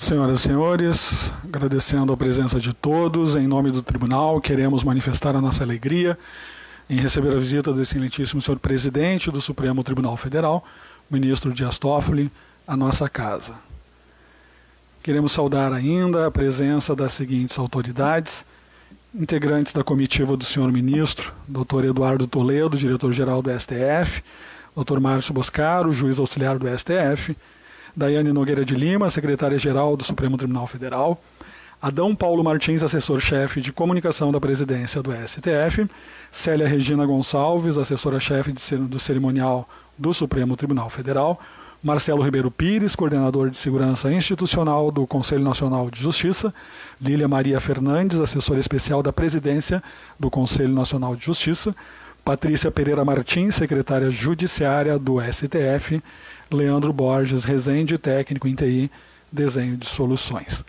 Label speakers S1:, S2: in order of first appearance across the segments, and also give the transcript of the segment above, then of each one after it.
S1: Senhoras e senhores, agradecendo a presença de todos, em nome do Tribunal, queremos manifestar a nossa alegria em receber a visita do excelentíssimo senhor presidente do Supremo Tribunal Federal, ministro Dias Toffoli, à nossa casa. Queremos saudar ainda a presença das seguintes autoridades, integrantes da comitiva do senhor ministro, Dr. Eduardo Toledo, diretor-geral do STF, Dr. Márcio Boscaro, juiz auxiliar do STF, Daiane Nogueira de Lima, secretária-geral do Supremo Tribunal Federal, Adão Paulo Martins, assessor-chefe de comunicação da presidência do STF, Célia Regina Gonçalves, assessora-chefe do cerimonial do Supremo Tribunal Federal, Marcelo Ribeiro Pires, coordenador de segurança institucional do Conselho Nacional de Justiça, Lília Maria Fernandes, assessora especial da presidência do Conselho Nacional de Justiça, Patrícia Pereira Martins, secretária judiciária do STF, Leandro Borges Rezende, técnico em TI, desenho de soluções.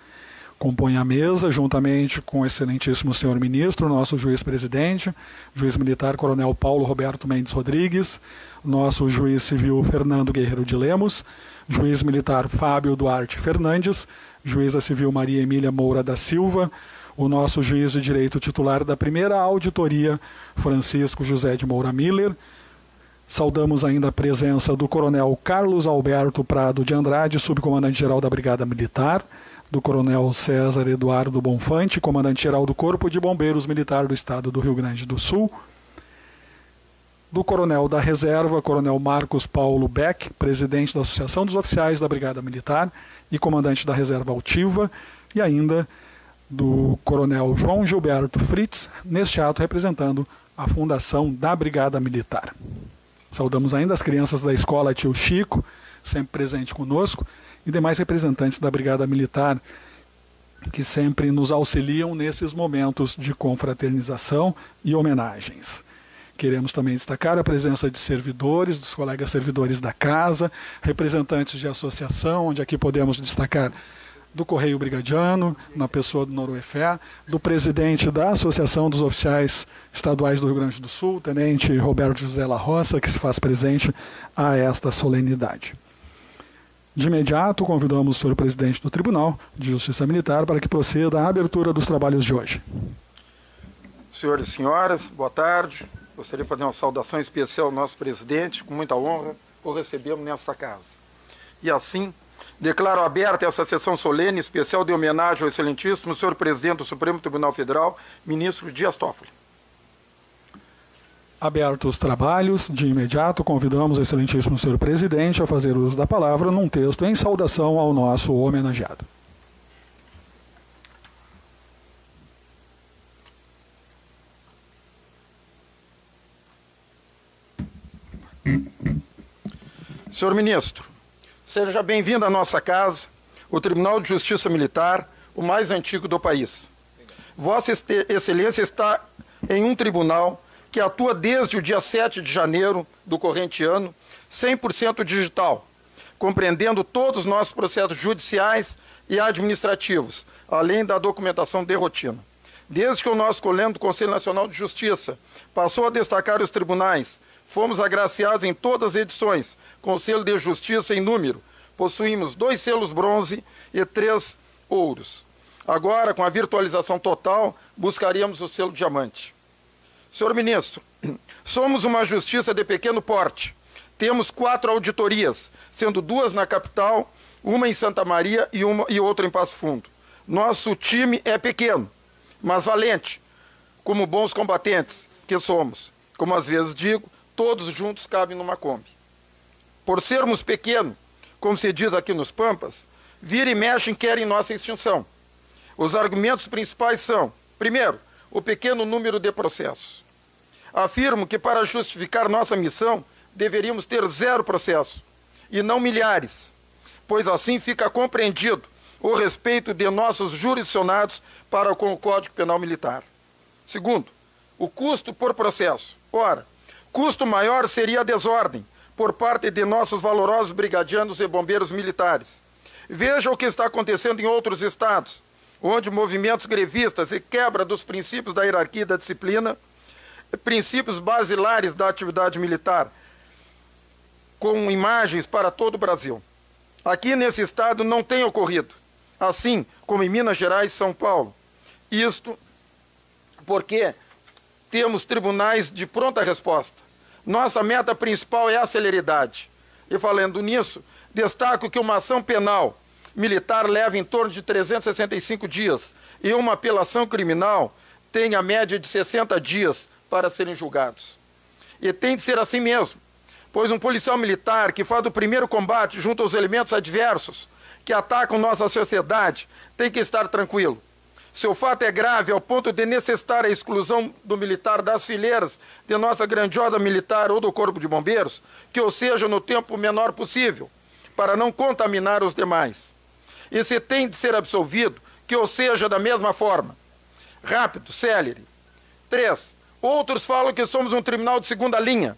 S1: Compõe a mesa, juntamente com o excelentíssimo senhor ministro, nosso juiz-presidente, juiz militar coronel Paulo Roberto Mendes Rodrigues, nosso juiz civil Fernando Guerreiro de Lemos, juiz militar Fábio Duarte Fernandes, juíza civil Maria Emília Moura da Silva, o nosso juiz de direito titular da primeira auditoria, Francisco José de Moura Miller. Saudamos ainda a presença do coronel Carlos Alberto Prado de Andrade, subcomandante-geral da Brigada Militar, do coronel César Eduardo Bonfante, comandante-geral do Corpo de Bombeiros Militar do Estado do Rio Grande do Sul, do coronel da Reserva, coronel Marcos Paulo Beck, presidente da Associação dos Oficiais da Brigada Militar e comandante da Reserva Altiva, e ainda do coronel João Gilberto Fritz, neste ato representando a Fundação da Brigada Militar. Saudamos ainda as crianças da Escola Tio Chico, sempre presente conosco, e demais representantes da Brigada Militar, que sempre nos auxiliam nesses momentos de confraternização e homenagens. Queremos também destacar a presença de servidores, dos colegas servidores da casa, representantes de associação, onde aqui podemos destacar do Correio Brigadiano, na pessoa do Noruefé, do presidente da Associação dos Oficiais Estaduais do Rio Grande do Sul, tenente Roberto José La Roça, que se faz presente a esta solenidade. De imediato, convidamos o senhor presidente do Tribunal de Justiça Militar para que proceda à abertura dos trabalhos de hoje.
S2: Senhores e senhoras, boa tarde. Gostaria de fazer uma saudação especial ao nosso presidente, com muita honra por recebê-lo nesta casa. E assim, declaro aberta essa sessão solene especial de homenagem ao excelentíssimo senhor presidente do Supremo Tribunal Federal, ministro Dias Toffoli.
S1: Abertos os trabalhos, de imediato convidamos o excelentíssimo senhor presidente a fazer uso da palavra num texto em saudação ao nosso homenageado.
S2: Senhor ministro, seja bem-vindo à nossa casa, o Tribunal de Justiça Militar, o mais antigo do país. Vossa Excelência está em um tribunal que atua desde o dia 7 de janeiro do corrente ano, 100% digital, compreendendo todos os nossos processos judiciais e administrativos, além da documentação de rotina. Desde que o nosso colega do Conselho Nacional de Justiça passou a destacar os tribunais, fomos agraciados em todas as edições, com o selo de justiça em número. Possuímos 2 selos bronze e 3 ouros. Agora, com a virtualização total, buscaríamos o selo diamante. Senhor ministro, somos uma justiça de pequeno porte. Temos 4 auditorias, sendo 2 na capital, uma em Santa Maria e outra em Passo Fundo. Nosso time é pequeno, mas valente, como bons combatentes que somos. Como às vezes digo, todos juntos cabem numa Kombi. Por sermos pequenos, como se diz aqui nos Pampas, vira e mexe querem nossa extinção. Os argumentos principais são, primeiro, o pequeno número de processos. Afirmo que para justificar nossa missão, deveríamos ter 0 processos, e não milhares, pois assim fica compreendido o respeito de nossos jurisdicionados para com o Código Penal Militar. Segundo, o custo por processo. Ora, custo maior seria a desordem por parte de nossos valorosos brigadianos e bombeiros militares. Veja o que está acontecendo em outros estados, onde movimentos grevistas e quebra dos princípios da hierarquia e da disciplina, princípios basilares da atividade militar, com imagens para todo o Brasil. Aqui nesse estado não tem ocorrido. assim como em Minas Gerais e São Paulo. Isto porque temos tribunais de pronta resposta. Nossa meta principal é a celeridade. E falando nisso, destaco que uma ação penal militar leva em torno de 365 dias e uma apelação criminal tem a média de 60 dias para serem julgados. E tem de ser assim mesmo, pois um policial militar que faz o primeiro combate junto aos elementos adversos que atacam nossa sociedade tem que estar tranquilo. Se o fato é grave ao ponto de necessitar a exclusão do militar das fileiras de nossa grandiosa militar ou do Corpo de Bombeiros, que o seja no tempo menor possível, para não contaminar os demais. E se tem de ser absolvido, que o seja da mesma forma. Rápido, célere. 3. Outros falam que somos um tribunal de segunda linha.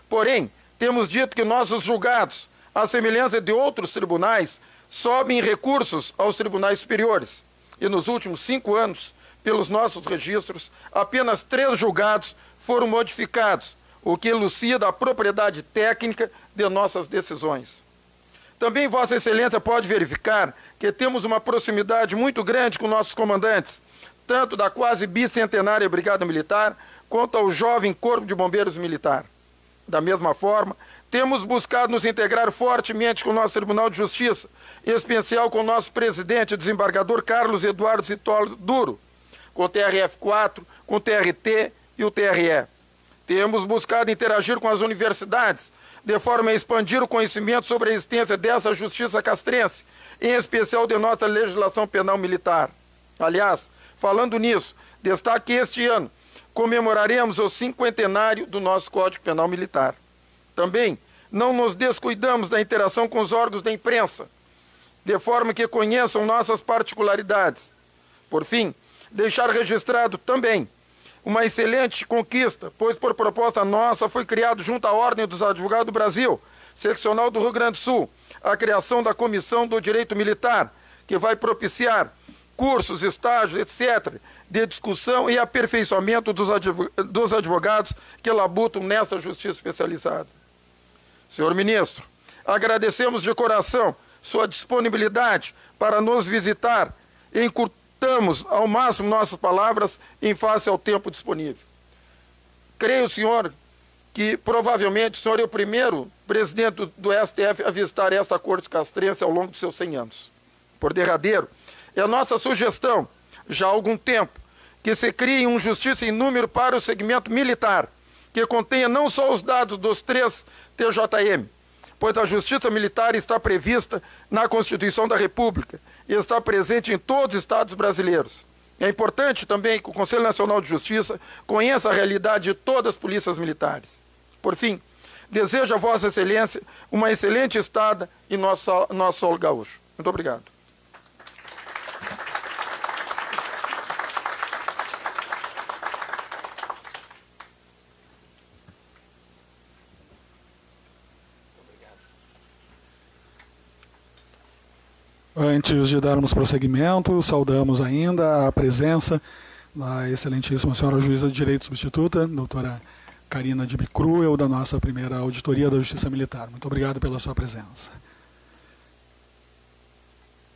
S2: Porém, temos dito que nossos julgados, à semelhança de outros tribunais, sobem recursos aos tribunais superiores. E nos últimos 5 anos, pelos nossos registros, apenas 3 julgados foram modificados, o que elucida a propriedade técnica de nossas decisões. Também Vossa Excelência pode verificar que temos uma proximidade muito grande com nossos comandantes, tanto da quase bicentenária Brigada Militar, quanto ao jovem Corpo de Bombeiros Militar. Da mesma forma, temos buscado nos integrar fortemente com o nosso Tribunal de Justiça, em especial com o nosso presidente, desembargador Carlos Eduardo Citolo Duro, com o TRF4, com o TRT e o TRE. Temos buscado interagir com as universidades, de forma a expandir o conhecimento sobre a existência dessa justiça castrense, em especial de nossa legislação penal militar. Aliás, falando nisso, destaque que este ano comemoraremos o 50º do nosso Código Penal Militar. Também não nos descuidamos da interação com os órgãos da imprensa, de forma que conheçam nossas particularidades. Por fim, deixar registrado também uma excelente conquista, pois por proposta nossa foi criado junto à Ordem dos Advogados do Brasil, seccional do Rio Grande do Sul, a criação da Comissão do Direito Militar, que vai propiciar cursos, estágios, etc., de discussão e aperfeiçoamento dos advogados que labutam nessa justiça especializada. Senhor Ministro, agradecemos de coração sua disponibilidade para nos visitar e encurtamos ao máximo nossas palavras em face ao tempo disponível. Creio, senhor, que provavelmente o senhor é o primeiro presidente do STF a visitar esta Corte Castrense ao longo de seus 100 anos. Por derradeiro, é a nossa sugestão, já há algum tempo, que se crie um justiça em número para o segmento militar, que contenha não só os dados dos 3 TJM, pois a justiça militar está prevista na Constituição da República e está presente em todos os estados brasileiros. É importante também que o Conselho Nacional de Justiça conheça a realidade de todas as polícias militares. Por fim, desejo a Vossa Excelência uma excelente estada em nosso solo gaúcho. Muito obrigado.
S1: Antes de darmos prosseguimento, saudamos ainda a presença da excelentíssima senhora juíza de direito substituta, doutora Karina de Bicruel, da nossa primeira auditoria da Justiça Militar. Muito obrigado pela sua presença.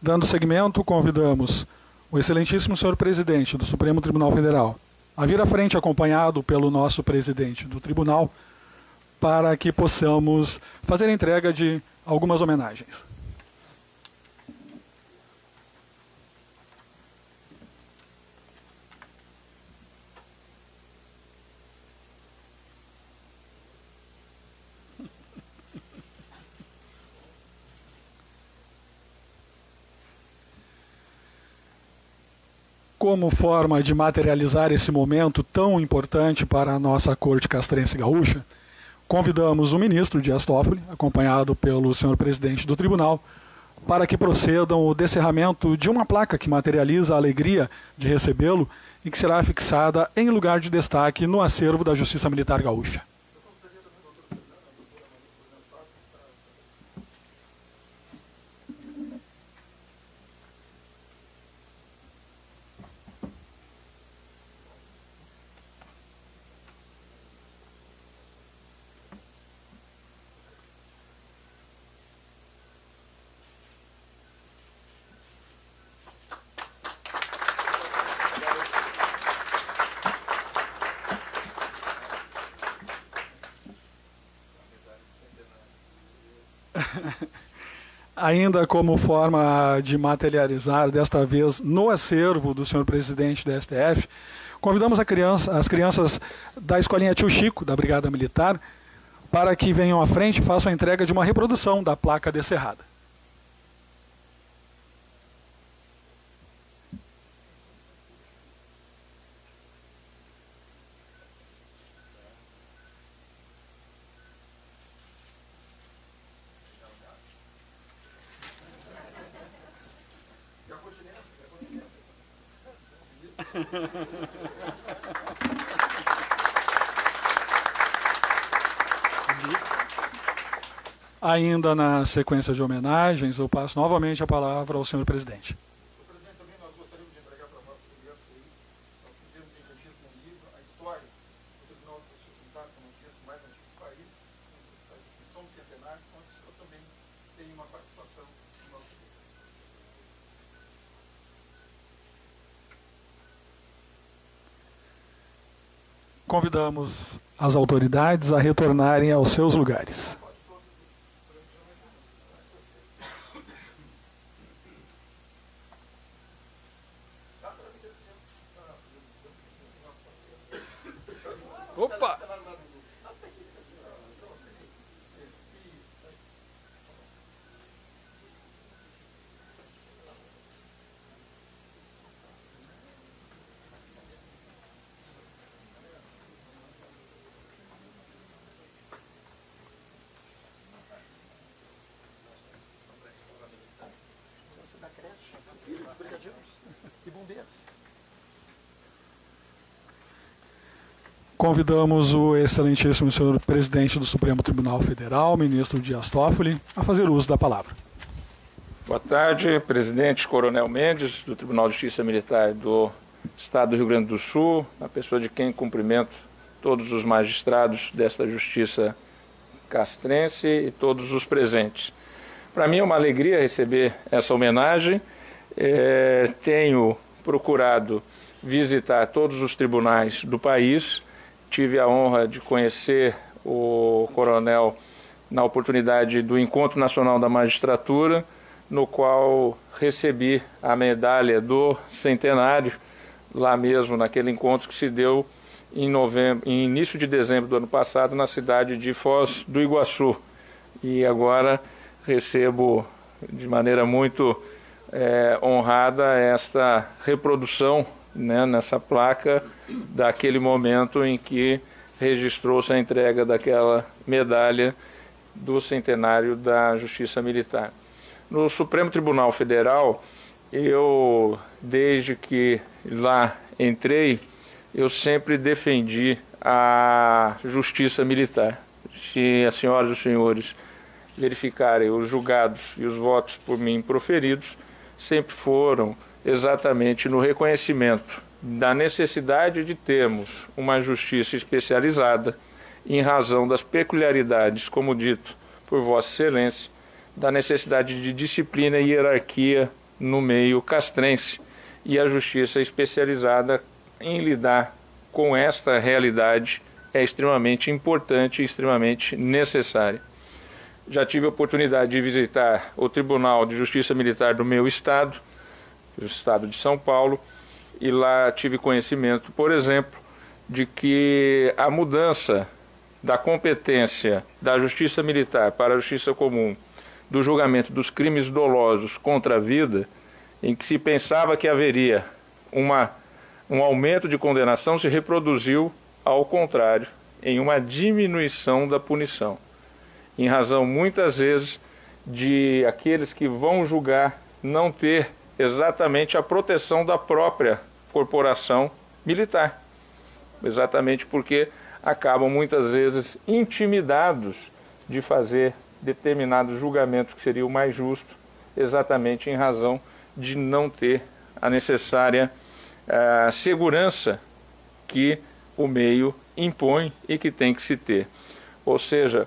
S1: Dando seguimento, convidamos o excelentíssimo senhor presidente do Supremo Tribunal Federal a vir à frente acompanhado pelo nosso presidente do tribunal para que possamos fazer a entrega de algumas homenagens. Como forma de materializar esse momento tão importante para a nossa Corte Castrense Gaúcha, convidamos o ministro Dias Toffoli, acompanhado pelo senhor presidente do tribunal, para que procedam o descerramento de uma placa que materializa a alegria de recebê-lo e que será fixada em lugar de destaque no acervo da Justiça Militar Gaúcha. Ainda como forma de materializar, desta vez no acervo do senhor presidente da STF, convidamos as crianças da Escolinha Tio Chico, da Brigada Militar, para que venham à frente e façam a entrega de uma reprodução da placa descerrada. Ainda na sequência de homenagens, eu passo novamente a palavra ao senhor presidente.
S2: Senhor presidente, também nós gostaríamos de entregar para a nossa criança aí, nós fizemos em registro um livro, a história do Tribunal de Justiça Militar, como eu disse, mais antigo do país, a inscrição do centenário, onde o senhor também tem uma participação no nosso livro.
S1: Convidamos as autoridades a retornarem aos seus lugares. Opa! Convidamos o excelentíssimo senhor presidente do Supremo Tribunal Federal, ministro Dias Toffoli, a fazer uso da palavra.
S3: Boa tarde, presidente Coronel Mendes, do Tribunal de Justiça Militar do Estado do Rio Grande do Sul, a pessoa de quem cumprimento todos os magistrados desta Justiça castrense e todos os presentes. Para mim é uma alegria receber essa homenagem. Tenho procurado visitar todos os tribunais do país. Tive a honra de conhecer o coronel na oportunidade do Encontro Nacional da Magistratura, no qual recebi a medalha do centenário, lá mesmo naquele encontro que se deu em início de dezembro do ano passado, na cidade de Foz do Iguaçu. E agora recebo de maneira muito honrada esta reprodução, né, nessa placa daquele momento em que registrou-se a entrega daquela medalha do centenário da Justiça Militar. No Supremo Tribunal Federal, eu, desde que lá entrei, eu sempre defendi a Justiça Militar. Se as senhoras e os senhores verificarem os julgados e os votos por mim proferidos, sempre foram exatamente no reconhecimento da necessidade de termos uma justiça especializada em razão das peculiaridades, como dito por Vossa Excelência, da necessidade de disciplina e hierarquia no meio castrense e a justiça especializada em lidar com esta realidade é extremamente importante e extremamente necessária. Já tive a oportunidade de visitar o Tribunal de Justiça Militar do meu estado, o estado de São Paulo, e lá tive conhecimento, por exemplo, de que a mudança da competência da Justiça Militar para a Justiça Comum do julgamento dos crimes dolosos contra a vida, em que se pensava que haveria um aumento de condenação, se reproduziu, ao contrário, em uma diminuição da punição, em razão, muitas vezes, de aqueles que vão julgar não ter exatamente a proteção da própria corporação militar, exatamente porque acabam muitas vezes intimidados de fazer determinado julgamento que seria o mais justo, exatamente em razão de não ter a necessária segurança que o meio impõe e que tem que se ter. Ou seja,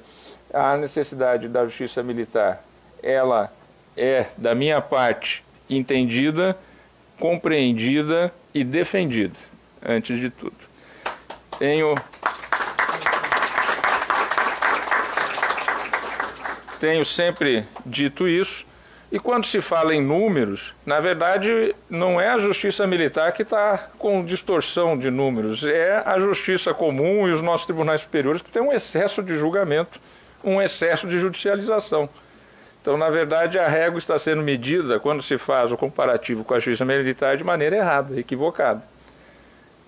S3: a necessidade da justiça militar, ela é, da minha parte, entendida, compreendida e defendida, antes de tudo. tenho sempre dito isso. E quando se fala em números, na verdade, não é a justiça militar que está com distorção de números, é a justiça comum e os nossos tribunais superiores que têm um excesso de julgamento, um excesso de judicialização. Então, na verdade, a régua está sendo medida, quando se faz o comparativo com a justiça militar, de maneira errada, equivocada.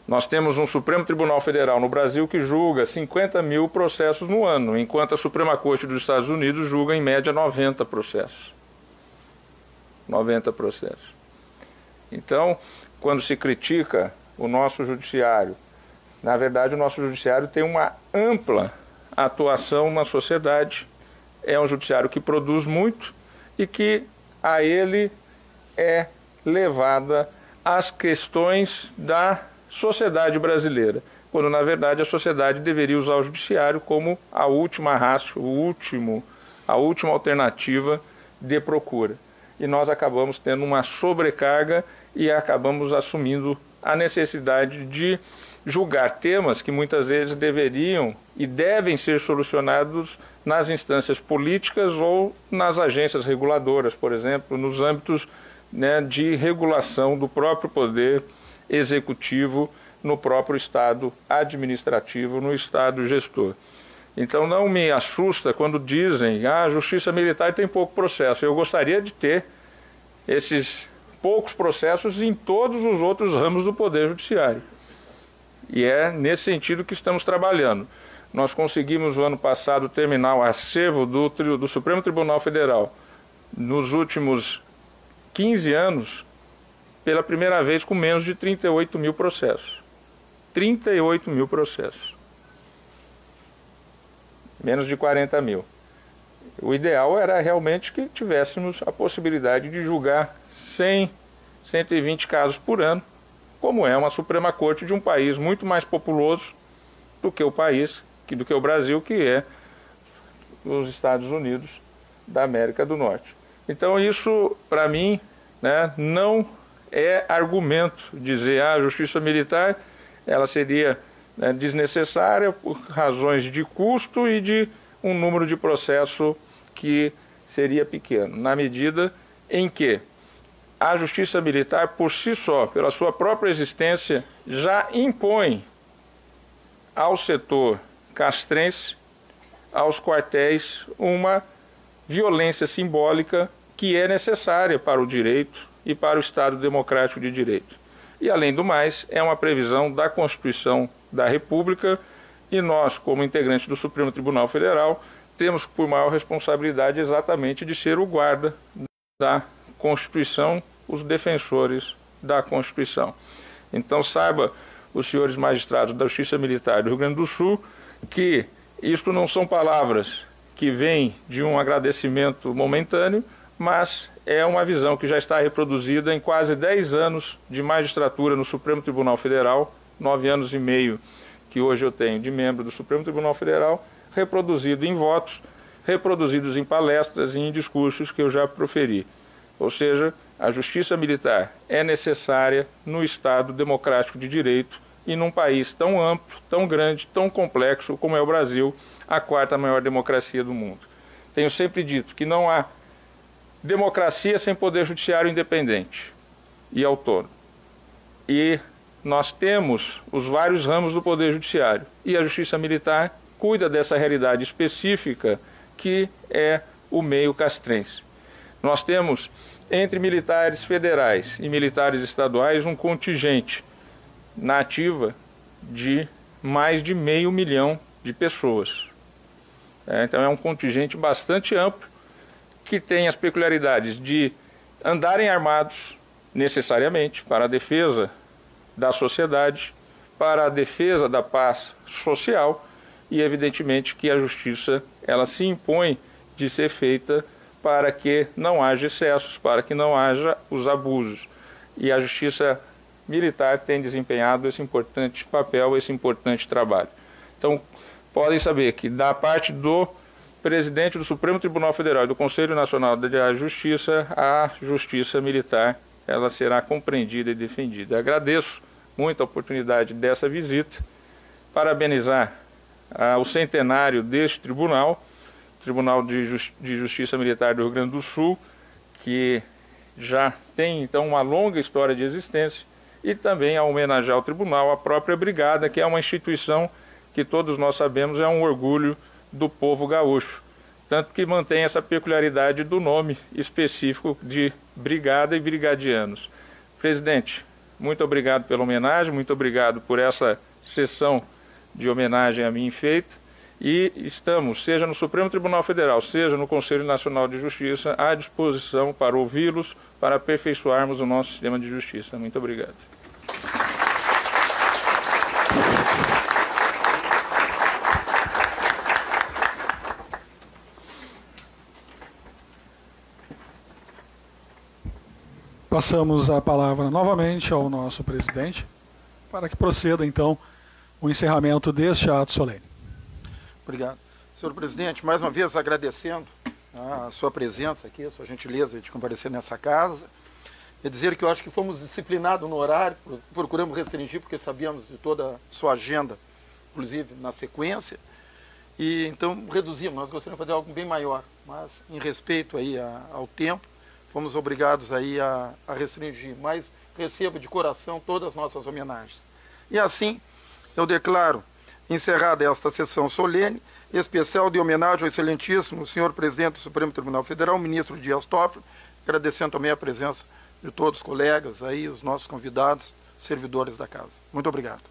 S3: Nós temos um Supremo Tribunal Federal no Brasil que julga 50 mil processos no ano, enquanto a Suprema Corte dos Estados Unidos julga, em média, 90 processos. 90 processos. Então, quando se critica o nosso judiciário, na verdade o nosso judiciário tem uma ampla atuação na sociedade, é um judiciário que produz muito e que a ele é levada as questões da sociedade brasileira, quando na verdade a sociedade deveria usar o judiciário como a última ratio, a última alternativa de procura. E nós acabamos tendo uma sobrecarga e acabamos assumindo a necessidade de julgar temas que muitas vezes deveriam e devem ser solucionados nas instâncias políticas ou nas agências reguladoras, por exemplo, nos âmbitos, né, de regulação do próprio poder executivo, no próprio Estado administrativo, no Estado gestor. Então não me assusta quando dizem a justiça militar tem pouco processo. Eu gostaria de ter esses poucos processos em todos os outros ramos do Poder Judiciário. E é nesse sentido que estamos trabalhando. Nós conseguimos, no ano passado, terminar o acervo do Supremo Tribunal Federal nos últimos 15 anos, pela primeira vez, com menos de 38 mil processos. 38 mil processos. Menos de 40 mil. O ideal era realmente que tivéssemos a possibilidade de julgar 100, 120 casos por ano, como é uma Suprema Corte de um país muito mais populoso do que o Brasil, que é os Estados Unidos da América do Norte. Então isso, para mim, né, não é argumento dizer a justiça militar ela seria, né, desnecessária por razões de custo e de um número de processo que seria pequeno, na medida em que a justiça militar, por si só, pela sua própria existência, já impõe ao setor castrense, aos quartéis, uma violência simbólica que é necessária para o direito e para o Estado democrático de direito. E, além do mais, é uma previsão da Constituição da República e nós, como integrantes do Supremo Tribunal Federal, temos por maior responsabilidade exatamente de ser o guarda da Constituição, os defensores da Constituição. Então, saiba, os senhores magistrados da Justiça Militar do Rio Grande do Sul, que isto não são palavras que vêm de um agradecimento momentâneo, mas é uma visão que já está reproduzida em quase 10 anos de magistratura no Supremo Tribunal Federal, 9 anos e meio que hoje eu tenho de membro do Supremo Tribunal Federal, reproduzido em votos, reproduzidos em palestras e em discursos que eu já proferi. Ou seja, a justiça militar é necessária no Estado democrático de direito e num país tão amplo, tão grande, tão complexo como é o Brasil, a quarta maior democracia do mundo. Tenho sempre dito que não há democracia sem poder judiciário independente e autônomo. E nós temos os vários ramos do poder judiciário e a justiça militar cuida dessa realidade específica que é o meio castrense. Nós temos, entre militares federais e militares estaduais, um contingente na ativa de mais de 500 mil de pessoas. Então é um contingente bastante amplo que tem as peculiaridades de andarem armados necessariamente para a defesa da sociedade, para a defesa da paz social e, evidentemente, que a justiça ela se impõe de ser feita para que não haja excessos, para que não haja os abusos. E a justiça militar tem desempenhado esse importante papel, esse importante trabalho. Então, podem saber que da parte do presidente do Supremo Tribunal Federal e do Conselho Nacional da Justiça, a justiça militar ela será compreendida e defendida. Agradeço muito a oportunidade dessa visita, parabenizar o centenário deste tribunal Tribunal de Justiça Militar do Rio Grande do Sul, que já tem então uma longa história de existência, e também a homenagear ao tribunal a própria Brigada, que é uma instituição que todos nós sabemos é um orgulho do povo gaúcho, tanto que mantém essa peculiaridade do nome específico de Brigada e Brigadianos. Presidente, muito obrigado pela homenagem, muito obrigado por essa sessão de homenagem a mim feita, e estamos, seja no Supremo Tribunal Federal, seja no Conselho Nacional de Justiça, à disposição para ouvi-los, para aperfeiçoarmos o nosso sistema de justiça. Muito obrigado.
S1: Passamos a palavra novamente ao nosso presidente, para que proceda, então, o encerramento deste ato solene.
S2: Obrigado. Senhor presidente, mais uma vez agradecendo a sua presença aqui, a sua gentileza de comparecer nessa casa. E dizer que eu acho que fomos disciplinados no horário, procuramos restringir porque sabíamos de toda a sua agenda, inclusive na sequência, e então reduzimos. Nós gostaríamos de fazer algo bem maior, mas em respeito aí ao tempo, fomos obrigados aí a restringir, mas recebo de coração todas as nossas homenagens. E assim, eu declaro encerrada esta sessão solene, especial de homenagem ao excelentíssimo senhor presidente do Supremo Tribunal Federal, ministro Dias Toffoli, agradecendo também a presença de todos os colegas, aí, os nossos convidados, servidores da casa. Muito obrigado.